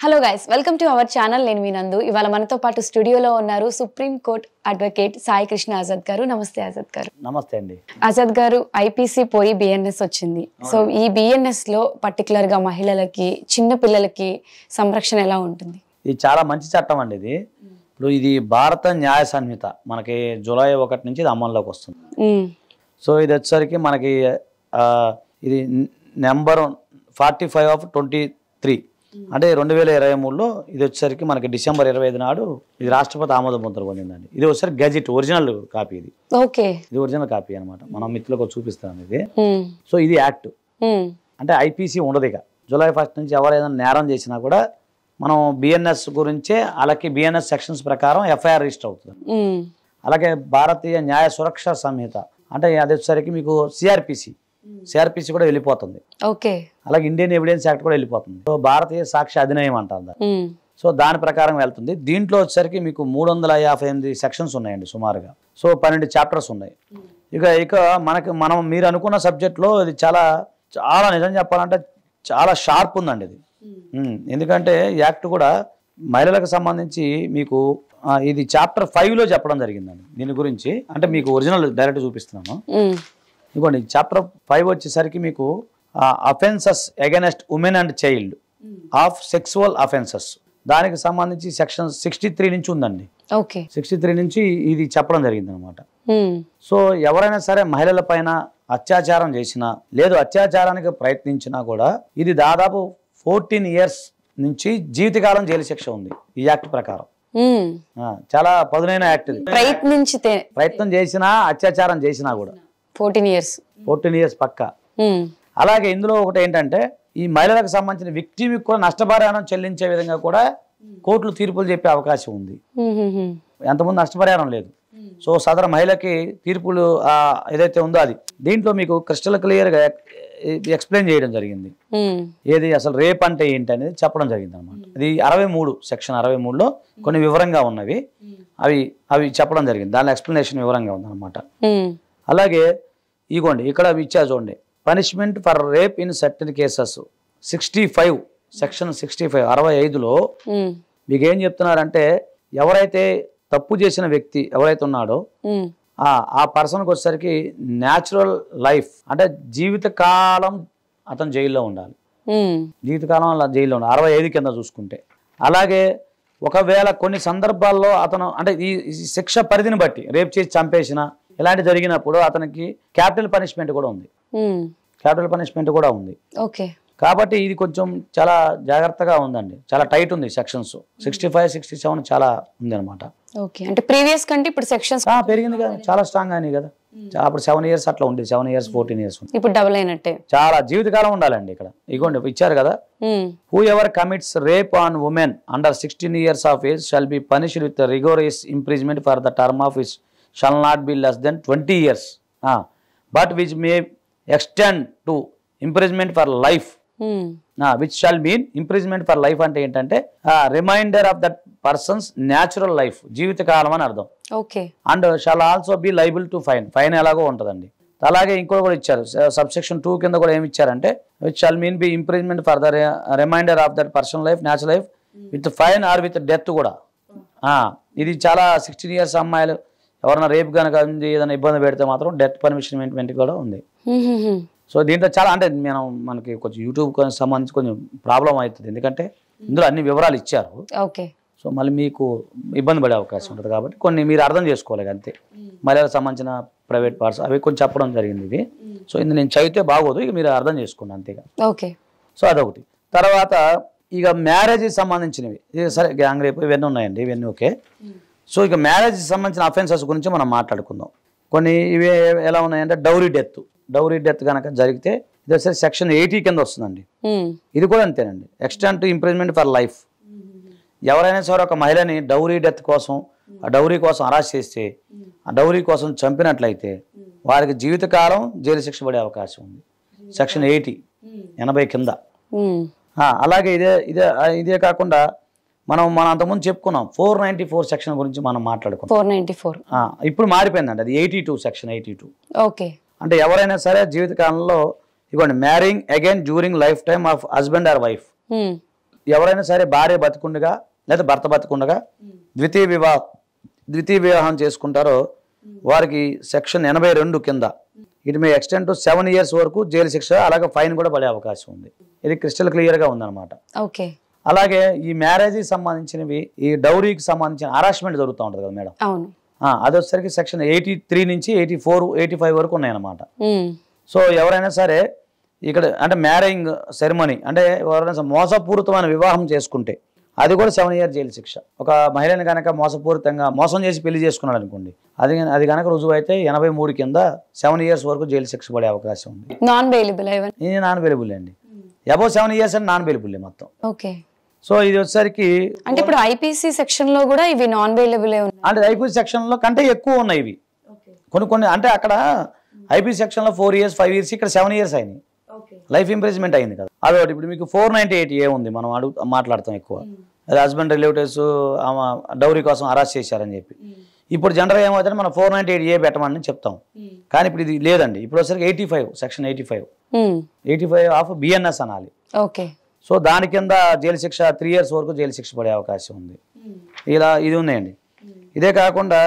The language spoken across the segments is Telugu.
Hello guys, welcome to our channel. నేను మీ నందు. ఇవాళ మనతో పాటు స్టూడియోలో ఉన్నారు supreme court advocate Sai Krishna Azad గారు. నమస్తే ఆజాద్ గారు. నమస్తే అండి. ఆజాద్ గారు, ఐపీసీ పోయి బిఎన్ఎస్ వచ్చింది. సో ఈ బిఎన్ఎస్ లో పర్టికులర్ గా మహిళలకి, చిన్న పిల్లలకి సంరక్షణ ఎలా ఉంటుంది? ఇది చాలా మంచి చట్టం అండి. ఇప్పుడు ఇది భారత న్యాయ సంహిత మనకి జూలై 1 నుంచి ఇది అమల్లోకి వస్తుంది. సో ఇది వచ్చేసరికి మనకి ఇది నెంబర్ 45/23 అంటే 2023లో ఇది వచ్చేసరికి మనకి డిసెంబర్ 25 నాడు ఇది రాష్ట్రపతి ఆమోద ముద్ర పొందిందండి. ఇది వచ్చేసరికి గెజిట్ ఒరిజినల్ కాపీ. ఇది ఒరిజినల్ కాపీ అనమాట. మనం మిత్రులకు చూపిస్తాం ఇది. సో ఇది యాక్ట్ అంటే ఐపీసీ ఉండదు. ఇక జూలై 1 నుంచి ఎవరు ఏదైనా నేరం చేసినా కూడా మనం బిఎన్ఎస్ గురించే అలాగే బిఎన్ఎస్ సెక్షన్స్ ప్రకారం ఎఫ్ఐఆర్ రిజిస్టర్ అవుతుంది. అలాగే భారతీయ న్యాయ సురక్ష సంహిత అంటే అది వచ్చేసరికి మీకు సిఆర్పిసి కూడా వెళ్ళిపోతుంది. అలాగే ఇండియన్ ఎవిడెన్స్ యాక్ట్ కూడా వెళ్ళిపోతుంది. సో భారతీయ సాక్ష్య అధినియం అంటారు. సో దాని ప్రకారం వెళ్తుంది. దీంట్లో వచ్చేసరికి మీకు 358 సెక్షన్స్ ఉన్నాయండి సుమారుగా. సో 12 చాప్టర్స్ ఉన్నాయి. ఇక మీరు అనుకున్న సబ్జెక్ట్లో ఇది చాలా నిజం చెప్పాలంటే చాలా షార్ప్ ఉందండి ఇది. ఎందుకంటే యాక్ట్ కూడా మహిళలకు సంబంధించి మీకు ఇది చాప్టర్ 5లో చెప్పడం జరిగిందండి దీని గురించి. అంటే మీకు ఒరిజినల్ డైరెక్ట్ చూపిస్తున్నాను. ఇదిగోండి చాప్టర్ 5 వచ్చేసరికి మీకు offences against women and child of sexual offences దానికి సంబంధించి సెక్షన్ 63 నుంచి ఉందండి. 63 నుంచి ఇది చెప్పడం జరిగింది అనమాట. సో ఎవరైనా సరే మహిళల పైన అత్యాచారం చేసినా లేదు అత్యాచారానికి ప్రయత్నించినా కూడా ఇది దాదాపు 14 years నుంచి జీవితకాలం జైలు శిక్ష ఉంది ఈ యాక్ట్ ప్రకారం. చాలా పదునైన యాక్ట్ ఇది. ప్రయత్నం చేసినా అత్యాచారం చేసినా కూడా 14 years పక్కా. అలాగే ఇందులో ఒకటి ఏంటంటే ఈ మహిళలకు సంబంధించిన విక్టిమ్కి కూడా నష్టపరిహారం చెల్లించే విధంగా కూడా కోర్టులు తీర్పులు చెప్పే అవకాశం ఉంది. ఎంతమంది నష్టపరిహారం లేదు. సో సదరు మహిళకి తీర్పులు ఏదైతే ఉందో అది దీంట్లో మీకు క్రిస్టల్ క్లియర్ గా ఎక్స్ప్లెయిన్ చేయడం జరిగింది. ఏది అసలు రేప్ అంటే ఏంటి అనేది చెప్పడం జరిగింది అనమాట. ఇది 63 సెక్షన్ 63లో కొన్ని వివరంగా ఉన్నవి అవి చెప్పడం జరిగింది. దాని ఎక్స్ప్లెనేషన్ వివరంగా ఉంది అనమాట. అలాగే ఇగోండి ఇక్కడ ఇచ్చా చూడండి, punishment for rape in certain cases 65 section 65లో మీకు ఏం చెప్తున్నారంటే ఎవరైతే తప్పు చేసిన వ్యక్తి ఎవరైతే ఉన్నాడో ఆ పర్సన్కి వచ్చేసరికి న్యాచురల్ లైఫ్ అంటే జీవితకాలం అతను జైల్లో ఉండాలి. జీవితకాలం జైల్లో ఉండాలి 65 కింద చూసుకుంటే. అలాగే ఒకవేళ కొన్ని సందర్భాల్లో అతను అంటే ఈ శిక్ష పరిధిని బట్టి రేప్ చేసి చంపేసిన ఇలాంటి జరిగినప్పుడు అతనికి క్యాపిటల్ పనిష్మెంట్ కూడా ఉంది. కాబట్టి ఇది కొంచెం చాలా జాగ్రత్తగా ఉందండి. చాలా టైట్ ఉంది సెక్షన్స్. 65, 67 చాలా ఉంది అనమాట. అంటే ప్రీవియస్ కంటే ఇప్పుడు సెక్షన్స్ పెరిగింది కదా, చాలా స్ట్రాంగ్ అయినాయి కదా. అప్పుడు 7 years అట్లా ఉంది, 7 years 14 years ఉంది. ఇప్పుడు డబుల్ అయినట్టే. చాలా జీవితకాలం ఉండాలండి. ఇక్కడ ఇగోండి ఇచ్చారు కదా, who ever commits rape on women under 16 years of age shall be punished with rigorous imprisonment for the term of which shall not be less than 20 years, but which may extend to imprisonment for life, which shall mean imprisonment for life అంటే ఏంటంటే reminder of that person's natural life జీవితకాలం అని అర్థం. And shall also be liable to fine ఎలాగో ఉంటుందండి. అలాగే ఇంకోటి కూడా ఇచ్చారు సబ్సెక్షన్ 2 కింద కూడా ఏమి ఇచ్చారంటే which shall mean be imprisonment for the reminder of that person life natural life with fine or with death కూడా. ఇది చాలా 16 years అమ్మాయిలు ఎవరైనా రేప్ కనుక ఏదైనా ఇబ్బంది పెడితే మాత్రం డెత్ పనిష్మెంట్ కూడా ఉంది. సో దీంట్లో చాలా అంటే మనకి కొంచెం యూట్యూబ్ సంబంధించి కొంచెం ప్రాబ్లం అవుతుంది. ఎందుకంటే ఇందులో అన్ని వివరాలు ఇచ్చారు. సో మళ్ళీ మీకు ఇబ్బంది పడే అవకాశం ఉంటుంది. కాబట్టి కొన్ని మీరు అర్థం చేసుకోవాలి అంతే. మహిళలకు సంబంధించిన ప్రైవేట్ పార్ట్స్ అవి కొంచెం చెప్పడం జరిగింది ఇవి. సో ఇది నేను చదివితే బాగోదు, ఇక మీరు అర్థం చేసుకోండి అంతేగా. సో అదొకటి. తర్వాత ఇక మ్యారేజ్కి సంబంధించినవి సరే గ్యాంగ్ రేప్ ఇవన్నీ ఉన్నాయండి, ఇవన్నీ ఓకే. సో ఇక మ్యారేజ్కి సంబంధించిన అఫెన్సెస్ గురించి మనం మాట్లాడుకుందాం. కొన్ని ఇవి ఎలా ఉన్నాయంటే డౌరీ డెత్ కనుక జరిగితే ఇది వచ్చేసి సెక్షన్ 80 కింద వస్తుందండి. ఇది కూడా అంతేనండి, extend to imprisonment for life. ఎవరైనా సరే ఒక మహిళని డౌరీ డెత్ కోసం ఆ డౌరీ కోసం అరెస్ట్ చేస్తే ఆ డౌరీ కోసం చంపినట్లయితే వారికి జీవితకాలం జైలు శిక్ష పడే అవకాశం ఉంది. సెక్షన్ 80 కింద. అలాగే ఇదే కాకుండా మనం అంతకుముందు చెప్పుకున్నాం 494 సెక్షన్ గురించి మనం మాట్లాడుకున్నాం. 494 ఇప్పుడు మారిపోయిందండి, అది 82 సెక్షన్ 82. అంటే ఎవరైనా సరే జీవితకాలంలో ఇవ్వండి మ్యారింగ్ again during life time of husband or wife ఎవరైనా సరే భార్య బతికుండగా లేదా భర్త బతికుండగా ద్వితీయ వివాహం చేసుకుంటారో వారికి సెక్షన్ 82 కింద it may extend to 7 years వరకు జైలు శిక్ష, అలాగే ఫైన్ కూడా పడే అవకాశం ఉంది. ఇది క్రిస్టల్ క్లియర్గా ఉందన్నమాట. ఓకే. అలాగే ఈ మ్యారేజ్కి సంబంధించినవి, ఈ డౌరీకి సంబంధించిన హరాస్మెంట్ జరుగుతూ ఉంటుంది కదా మేడం, అవును, అది వచ్చేసరికి సెక్షన్ 83 నుంచి 84, 85 వరకు ఉన్నాయన్నమాట. సో ఎవరైనా సరే ఇక్కడ అంటే మ్యారేజింగ్ సెరమనీ అంటే ఎవరైనా మోసపూరితమైన వివాహం చేసుకుంటే అది కూడా 7 years జైలు శిక్ష. ఒక మహిళని కనుక మోసపూరితంగా మోసం చేసి పెళ్లి చేసుకున్నాడు అనుకోండి, అది కనుక రుజువు అయితే 83 కింద 7 years వరకు జైలు శిక్ష పడే అవకాశం ఉంది. నాన్ బెయిలబుల్ ఇది నాన్ బెయిలబుల్ అండి. అబౌవ్ 7 years అని నాన్ బెయిలబుల్ మొత్తం. ఓకే. సో ఇది వచ్చేసరికి అంటే ఇప్పుడు ఐపీసీ సెక్షన్ లో కూడా ఇవి నాన్ బెయిలబుల్ అంటే ఐపీసీ సెక్షన్ లో కంటే ఎక్కువ ఉన్నాయి ఇవి. కొన్ని అంటే అక్కడ ఐపీసీ సెక్షన్ లో 4 years 5 years, ఇక్కడ 7 years అయినాయి. లైఫ్ ఇంప్రిజ్మెంట్ అయింది కదా. అదొకటి. ఇప్పుడు మీకు 498A ఉంది, మనం మాట్లాడతాం ఎక్కువ. అది హస్బెండ్ రిలేటివ్స్ డౌరీ కోసం అరెస్ట్ చేశారని చెప్పి. ఇప్పుడు జనరల్ ఏమవుతుంది, మనం 498A పెట్టమని చెప్తాం. కానీ ఇప్పుడు ఇది లేదండి. ఇప్పుడు వచ్చేసరికి 85 సెక్షన్ 85 ఆఫ్ బిఎన్ఎస్ అనాలి. ఓకే. సో దాని కింద జైలు శిక్ష 3 years వరకు జైలు శిక్ష పడే అవకాశం ఉంది. ఇలా ఇది ఉన్నాయండి. ఇదే కాకుండా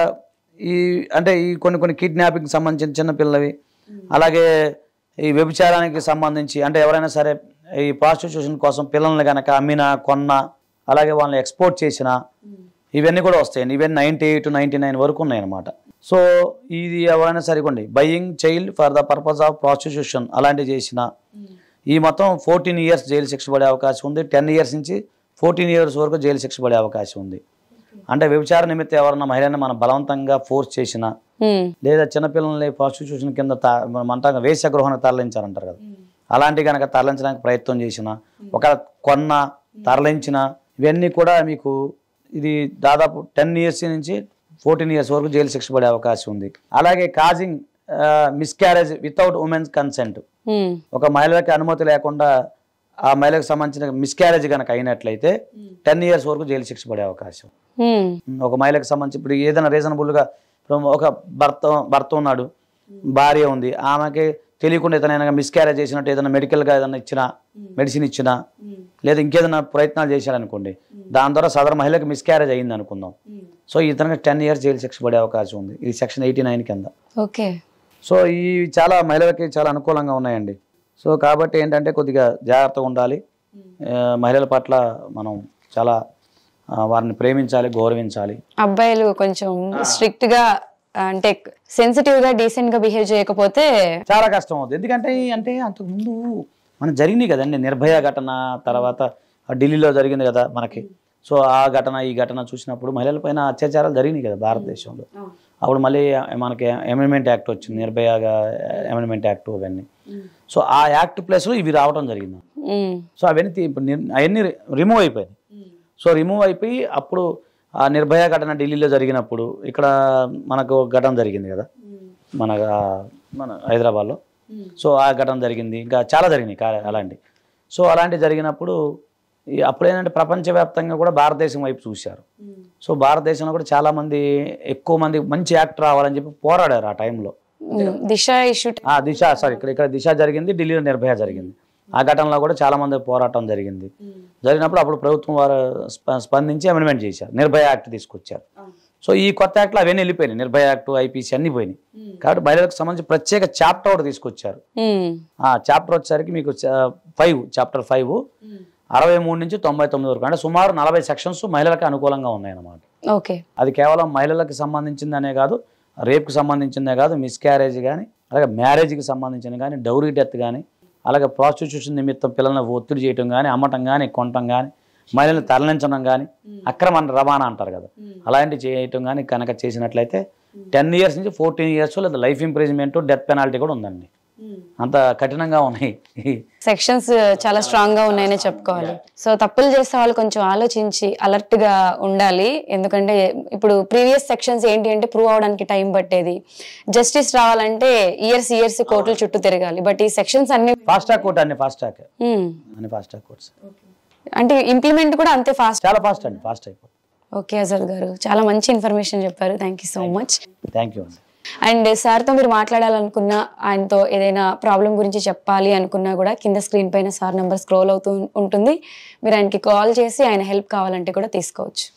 ఈ కొన్ని కిడ్నాపింగ్ సంబంధించిన చిన్నపిల్లవి, అలాగే ఈ వ్యభిచారానికి సంబంధించి అంటే ఎవరైనా సరే ఈ ప్రాస్టిట్యూషన్ కోసం పిల్లల్ని కనుక అమ్మినా కొన్నా, అలాగే వాళ్ళని ఎక్స్పోర్ట్ చేసినా, ఇవన్నీ కూడా వస్తాయండి. ఇవన్నీ 98 99 వరకు ఉన్నాయన్నమాట. సో ఇది ఎవరైనా సరికోండి buying child for the purpose of prostitution అలాంటివి చేసిన ఈ మొత్తం 14 years జైలు శిక్ష పడే అవకాశం ఉంది. 10 years నుంచి 14 years వరకు జైలు శిక్ష పడే అవకాశం ఉంది. అంటే వ్యభిచార నిమిత్తం ఎవరన్నా మహిళని మనం బలవంతంగా ఫోర్స్ చేసినా, లేదా చిన్నపిల్లల్ని ప్రాస్టిట్యూషన్ కింద మన వేశ్య గృహానికి తరలించారంటారు కదా, అలాంటి కనుక తరలించడానికి ప్రయత్నం చేసిన, ఒక కొన్న తరలించిన, ఇవన్నీ కూడా మీకు ఇది దాదాపు 10 years నుంచి 14 years వరకు జైలు శిక్ష పడే అవకాశం ఉంది. అలాగే causing miscarriage without women's consent, ఒక మహిళకి అనుమతి లేకుండా ఆ మహిళకు సంబంధించిన మిస్క్యారేజ్ కనుక అయినట్లయితే 10 years వరకు జైలు శిక్ష పడే అవకాశం. ఒక మహిళకు సంబంధించి ఇప్పుడు ఏదైనా రీజనబుల్గా ఒక భర్త ఉన్నాడు, భార్య ఉంది, ఆమెకి తెలియకుండా ఏదైనా మిస్క్యారేజ్ చేసినట్టు ఏదైనా మెడికల్గా ఏదైనా ఇచ్చినా, మెడిసిన్ ఇచ్చినా, లేదా ఇంకేదైనా ప్రయత్నాలు చేశారనుకోండి, దాని ద్వారా సదరు మహిళకి మిస్క్యారేజ్ అయింది అనుకుందాం. సో ఇతనికి 10 years జైలు శిక్ష పడే అవకాశం ఉంది. ఇది సెక్షన్ 89 కింద. ఓకే. సో ఈ చాలా మహిళలకి చాలా అనుకూలంగా ఉన్నాయండి. సో కాబట్టి ఏంటంటే కొద్దిగా జాగ్రత్తగా ఉండాలి. మహిళల పట్ల మనం చాలా వారిని ప్రేమించాలి, గౌరవించాలి. అబ్బాయిలు కొంచెం స్ట్రిక్ట్ గా అంటే సెన్సిటివ్ గా డీసెంట్ గా బిహేవ్ చేయకపోతే చాలా కష్టం అవుతుంది. ఎందుకంటే అంతకుముందు మనం జరిగినాయి కదండి, నిర్భయ ఘటన, తర్వాత ఢిల్లీలో జరిగింది కదా మనకి. సో ఆ ఘటన ఈ ఘటన చూసినప్పుడు మహిళల పైన అత్యాచారాలు జరిగినాయి కదా భారతదేశంలో. అప్పుడు మళ్ళీ మనకి అమెండ్మెంట్ యాక్ట్ వచ్చింది, నిర్భయగా అమెండ్మెంట్ యాక్ట్, అవన్నీ. సో ఆ యాక్ట్ ప్లేస్లో ఇవి రావడం జరిగింది. సో అవన్నీ అవన్నీ రిమూవ్ అయిపోయాయి. సో రిమూవ్ అయిపోయి అప్పుడు ఆ నిర్భయ ఘటన ఢిల్లీలో జరిగినప్పుడు ఇక్కడ మనకు ఘటన జరిగింది కదా మన హైదరాబాద్లో. సో ఆ ఘటన జరిగింది, ఇంకా చాలా జరిగినాయి అలాంటి. సో అలాంటి జరిగినప్పుడు అప్పుడు ఏంటంటే ప్రపంచవ్యాప్తంగా కూడా భారతదేశం వైపు చూశారు. సో భారతదేశంలో కూడా చాలా మంది, ఎక్కువ మంది మంచి యాక్ట్ రావాలని చెప్పి పోరాడారు ఆ టైంలో. దిశ ఇష్యూ, ఇక్కడ దిశ జరిగింది, ఢిల్లీలో నిర్భయ జరిగింది. ఆ ఘటనలో కూడా చాలా మంది పోరాటం జరిగింది. జరిగినప్పుడు అప్పుడు ప్రభుత్వం వారు స్పందించి అమెండ్మెంట్ చేశారు, నిర్భయ యాక్ట్ తీసుకొచ్చారు. సో ఈ కొత్త యాక్ట్లో అవన్నీ వెళ్ళిపోయినాయి, నిర్భయ యాక్ట్, ఐపీసీ అన్ని పోయినాయి. కాబట్టి మహిళలకు సంబంధించి ప్రత్యేక చాప్టర్ ఒకటి తీసుకొచ్చారు. ఆ చాప్టర్ వచ్చేసరికి మీకు చాప్టర్ 5 63 నుంచి 99 వరకు, అంటే సుమారు 40 సెక్షన్స్ మహిళలకు అనుకూలంగా ఉన్నాయన్నమాట. అది కేవలం మహిళలకు సంబంధించిందనే కాదు, రేప్కి సంబంధించిందే కాదు, మిస్క్యారేజ్ కానీ, అలాగే మ్యారేజ్కి సంబంధించిన కానీ, డౌరీ డెత్ కానీ, అలాగే ప్రాస్టిట్యూషన్ నిమిత్తం పిల్లల్ని ఒత్తిడి చేయటం కానీ, అమ్మటం కానీ, కొనటం కానీ, మహిళల్ని తరలించడం కానీ, అక్రమ రవాణా అంటారు కదా, అలాంటివి చేయటం కానీ కనుక చేసినట్లయితే 10 years నుంచి 14 years లేదా లైఫ్ ఇంప్రిజ్మెంట్, డెత్ పెనాల్టీ కూడా ఉందండి. అంత కఠినంగా ఉన్నాయి సెక్షన్స్, చాలా స్ట్రాంగ్ గా ఉన్నాయని చెప్పుకోవాలి. సో తప్పులు చేసే వాళ్ళు కొంచెం ఆలోచించి అలర్ట్ గా ఉండాలి. ఎందుకంటే ఇప్పుడు ప్రీవియస్ సెక్షన్స్ ఏంటి అంటే ప్రూవ్ అవడానికి టైం పట్టేది, జస్టిస్ రావాలంటే ఇయర్స్ కోర్టుల చుట్టూ తిరగాలి. బట్ ఈ సెక్షన్స్ అన్ని ఫాస్ట్ ట్రాక్ కోర్ట్ అండి, ఫాస్ట్ ట్రాక్ కోర్ట్స్ అంటే ఇంప్లిమెంట్ కూడా అంతే చాలా ఫాస్ట్ అయిపోతుంది. ఓకే అజర్ గారు, చాలా మంచి ఇన్ఫర్మేషన్ చెప్పారు. Thank you so much. Thank you అండి. అండ్ సార్తో మీరు మాట్లాడాలనుకున్నా, ఆయనతో ఏదైనా ప్రాబ్లం గురించి చెప్పాలి అనుకున్నా కూడా కింద స్క్రీన్ పైన సార్ నెంబర్ స్క్రోల్ అవుతూ ఉంటుంది. మీరు ఆయనకి కాల్ చేసి ఆయన హెల్ప్ కావాలంటే కూడా తీసుకోవచ్చు.